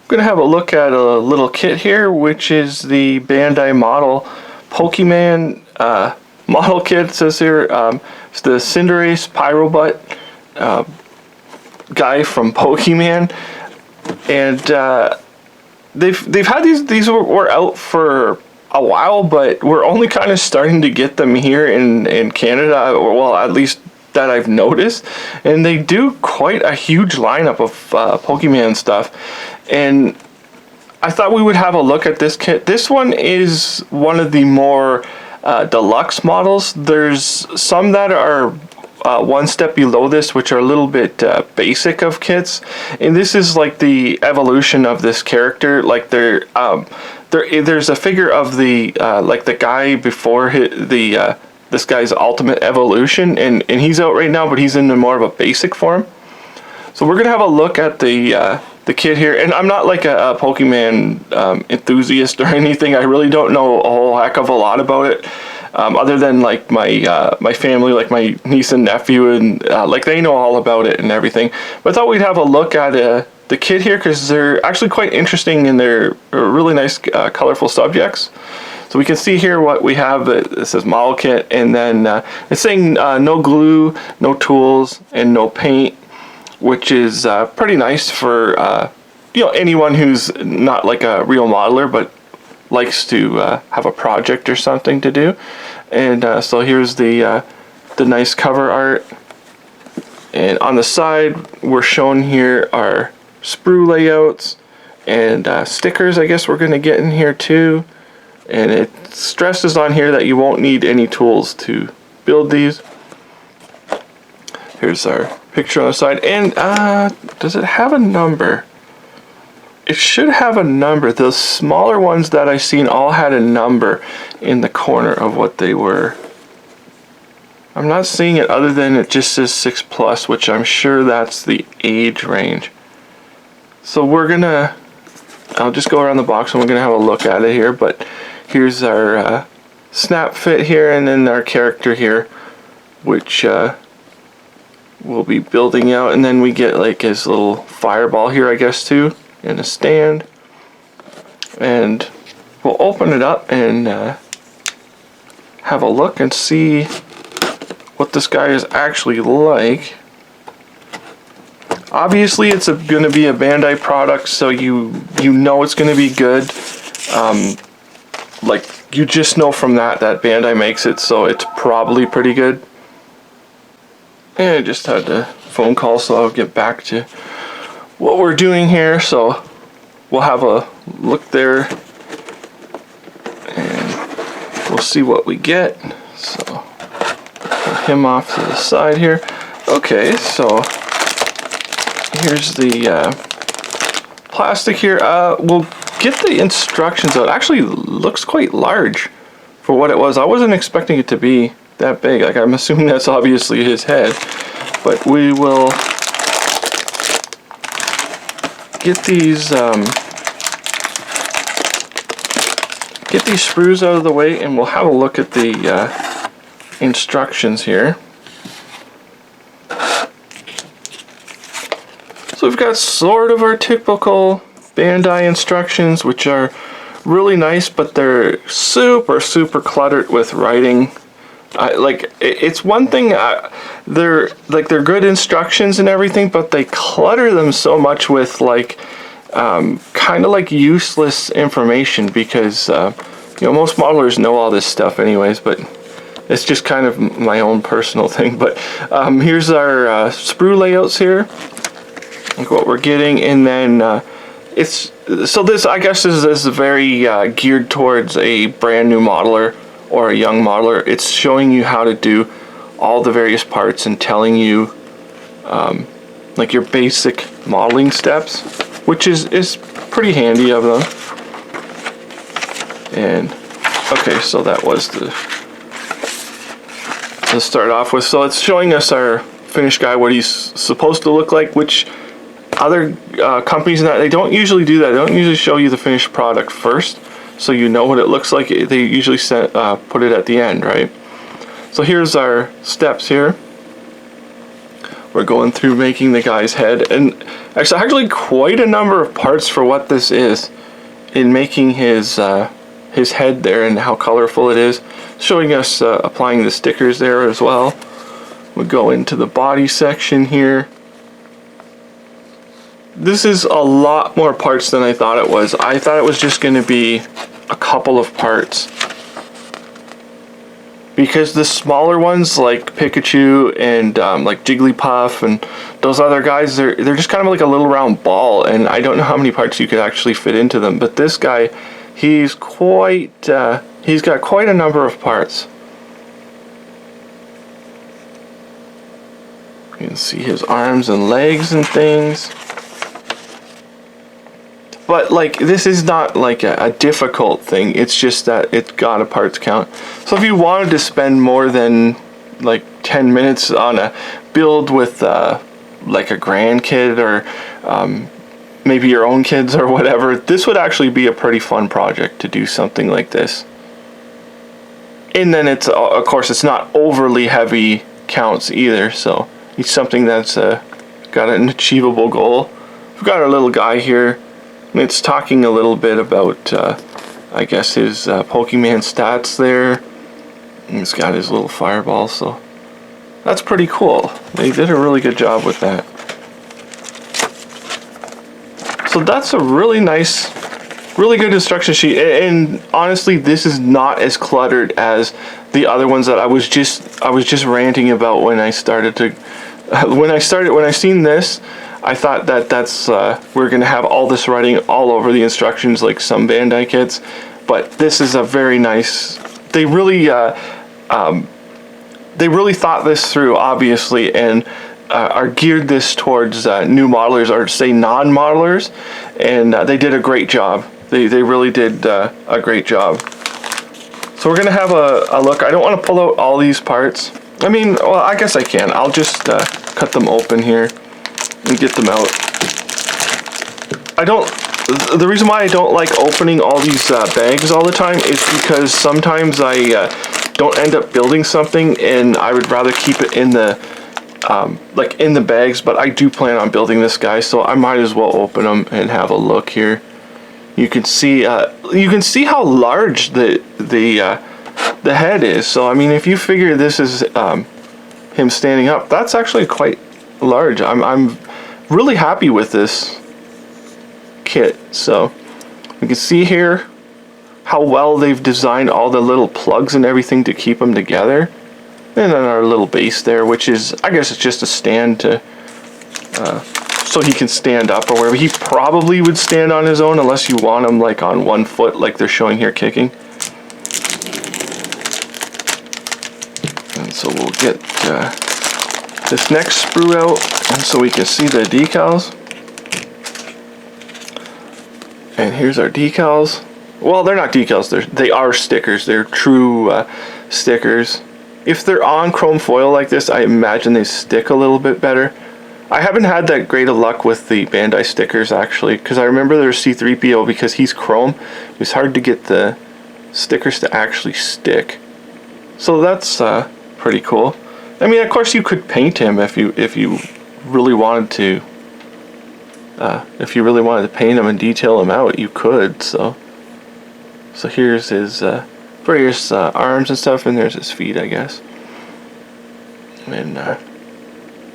going to have a look at a little kit here, which is the Bandai Model Pokemon Model Kit. It says here it's the Cinderace Pyrobut guy from Pokemon, and they've had these were out for a while, but we're only kind of starting to get them here in Canada, or well, at least that I've noticed, and they do quite a huge lineup of Pokemon stuff. And I thought we would have a look at this kit. This one is one of the more deluxe models. There's some that are one step below this, which are a little bit basic of kits, and this is like the evolution of this character. Like there's a figure of the like the guy before this guy's ultimate evolution, and he's out right now, but he's in more of a basic form. So we're gonna have a look at the kit here, and I'm not like a Pokemon enthusiast or anything. I really don't know a whole heck of a lot about it, other than like my family, like my niece and nephew, and like they know all about it and everything. But I thought we'd have a look at the kit here, because they're actually quite interesting and they're really nice, colorful subjects. So we can see here what we have. It says model kit, and then it's saying no glue, no tools, and no paint, which is pretty nice for anyone who's not like a real modeler but likes to have a project or something to do. And so here's the nice cover art, and on the side we're shown here our sprue layouts and stickers. I guess we're going to get in here too. And it stresses on here that you won't need any tools to build these. Here's our picture on the side. And does it have a number? It should have a number. The smaller ones that I've seen all had a number in the corner of what they were. I'm not seeing it other than it just says 6+, which I'm sure that's the age range. So I'll just go around the box and we're gonna have a look at it here. But here's our snap fit here, and then our character here, which we'll be building out. And then we get like his little fireball here, I guess, too, and a stand. And we'll open it up and have a look and see what this guy is actually like. Obviously, it's going to be a Bandai product, so you know it's going to be good. Like, you just know from that Bandai makes it, so it's probably pretty good. And I just had a phone call, so I'll get back to what we're doing here. So we'll have a look there, and we'll see what we get. So put him off to the side here. Okay, so here's the plastic here. We'll get the instructions out. It actually looks quite large for what it was. I wasn't expecting it to be that big. Like, I'm assuming that's obviously his head, but we will get these sprues out of the way, and we'll have a look at the instructions here. So we've got sort of our typical Bandai instructions, which are really nice, but they're super cluttered with writing. Like, it's one thing, they're good instructions and everything, but they clutter them so much with like kind of like useless information, because most modelers know all this stuff anyways, but it's just kind of my own personal thing. But here's our sprue layouts here, like what we're getting. And then this, I guess, is very geared towards a brand new modeler or a young modeler. It's showing you how to do all the various parts and telling you like your basic modeling steps, which is pretty handy of them. And okay, so that was to start off with. So it's showing us our finished guy, what he's supposed to look like, which other companies they don't usually do that. They don't usually show you the finished product first, so you know what it looks like. They usually put it at the end, right? So here's our steps here. we're going through making the guy's head, and actually quite a number of parts for what this is in making his head there and how colorful it is. Showing us applying the stickers there as well. We'll go into the body section here. This is a lot more parts than I thought it was. I thought it was just going to be a couple of parts, because the smaller ones like Pikachu and like Jigglypuff and those other guys, they're just kind of like a little round ball, and I don't know how many parts you could actually fit into them. But this guy, he's got quite a number of parts. You can see his arms and legs and things. But like, this is not like a difficult thing. It's just that it's got a parts count. So if you wanted to spend more than like 10 minutes on a build with like a grandkid or maybe your own kids or whatever, this would actually be a pretty fun project to do something like this. And then it's, of course, it's not overly heavy counts either. So it's something that's got an achievable goal. We've got our little guy here. It's talking a little bit about, I guess, his Pokemon stats there. He's got his little fireball, so that's pretty cool. They did a really good job with that. So that's a really nice, really good instruction sheet. And honestly, this is not as cluttered as the other ones that I was just ranting about when I started to, when I seen this. I thought that we're going to have all this writing all over the instructions like some Bandai kits, but this is a very nice, they really thought this through, obviously, and are geared this towards new modelers, or say non-modelers, and they did a great job. They really did a great job. So we're going to have a look. I don't want to pull out all these parts. I mean, well, I guess I can. I'll just cut them open here and get them out. The reason why I don't like opening all these bags all the time is because sometimes I don't end up building something, and I would rather keep it in the like in the bags. But I do plan on building this guy, so I might as well open them and have a look here. You can see how large the head is. So I mean, if you figure this is him standing up, that's actually quite large. I'm really happy with this kit. So you can see here how well they've designed all the little plugs and everything to keep them together. And then our little base there, which is, I guess it's just a stand to so he can stand up or whatever. He probably would stand on his own unless you want him like on one foot like they're showing here kicking. And so we'll get this next sprue out, and so we can see the decals. And here's our decals. Well, they're not decals, they are stickers. They're true stickers. If they're on chrome foil like this, I imagine they stick a little bit better. I haven't had that great of luck with the Bandai stickers, actually, because I remember there's C-3PO, because he's chrome. It was hard to get the stickers to actually stick. So that's pretty cool. I mean, of course, you could paint him if you really wanted to. If you really wanted to paint him and detail him out, you could. So here's his various arms and stuff, and there's his feet, I guess. And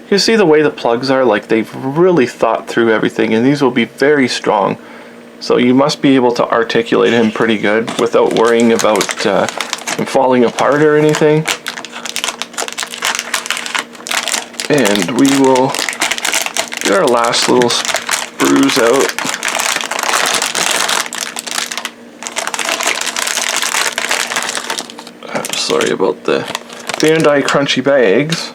you can see the way the plugs are. Like, they've really thought through everything, and these will be very strong. So you must be able to articulate him pretty good without worrying about him falling apart or anything. And we will get our last little sprues out. I'm sorry about the Bandai crunchy bags.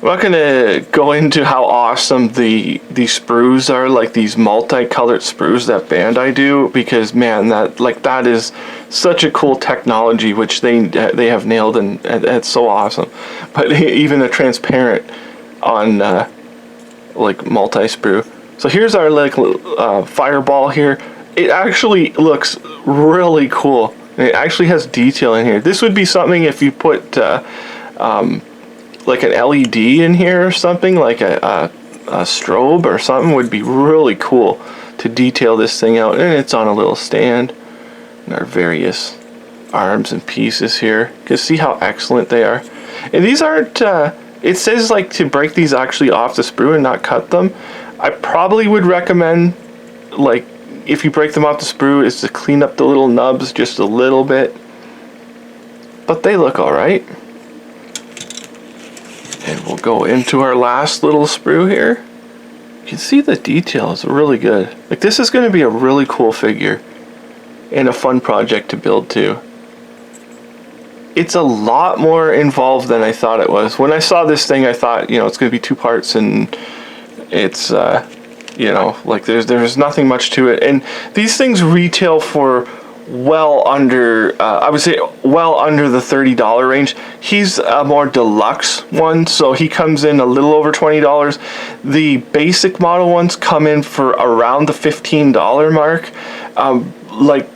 I'm not going to go into how awesome the sprues are, like these multicolored sprues that Bandai do, because man, that is such a cool technology which they have nailed, and it's so awesome. But even a transparent on like multi-sprue. So here's our like fireball here. It actually looks really cool. It actually has detail in here. This would be something if you put like an LED in here or something, like a strobe or something, would be really cool to detail this thing out. And it's on a little stand, and our various arms and pieces here. You can see how excellent they are. And these aren't, it says like to break these actually off the sprue and not cut them. I probably would recommend, like, if you break them off the sprue, is to clean up the little nubs just a little bit. But they look alright. And we'll go into our last little sprue here. You can see the detail is really good. Like, this is going to be a really cool figure and a fun project to build too. It's a lot more involved than I thought it was. When I saw this thing, I thought, you know, it's going to be 2 parts and it's, you know, like there's nothing much to it. And these things retail for well under, I would say well under the $30 range. He's a more deluxe one, so he comes in a little over $20. The basic model ones come in for around the $15 mark. Like,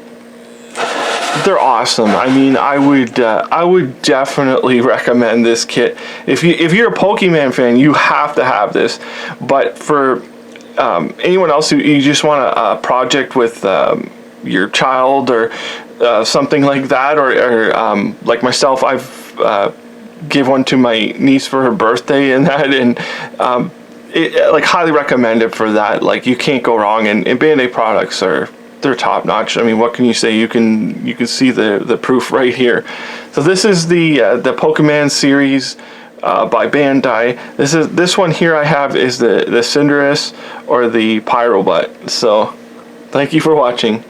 they're awesome. I mean, I would definitely recommend this kit. If you're a Pokemon fan, you have to have this. But for anyone else who you just want a project with your child or something like that, or like myself, I've give one to my niece for her birthday and that, and like highly recommend it for that. Like, you can't go wrong, and Bandai products they're top notch. I mean, what can you say? You can see the proof right here. So this is the Pokemon series by Bandai. This one here I have is the Cinderace or the Pyrobut. So thank you for watching.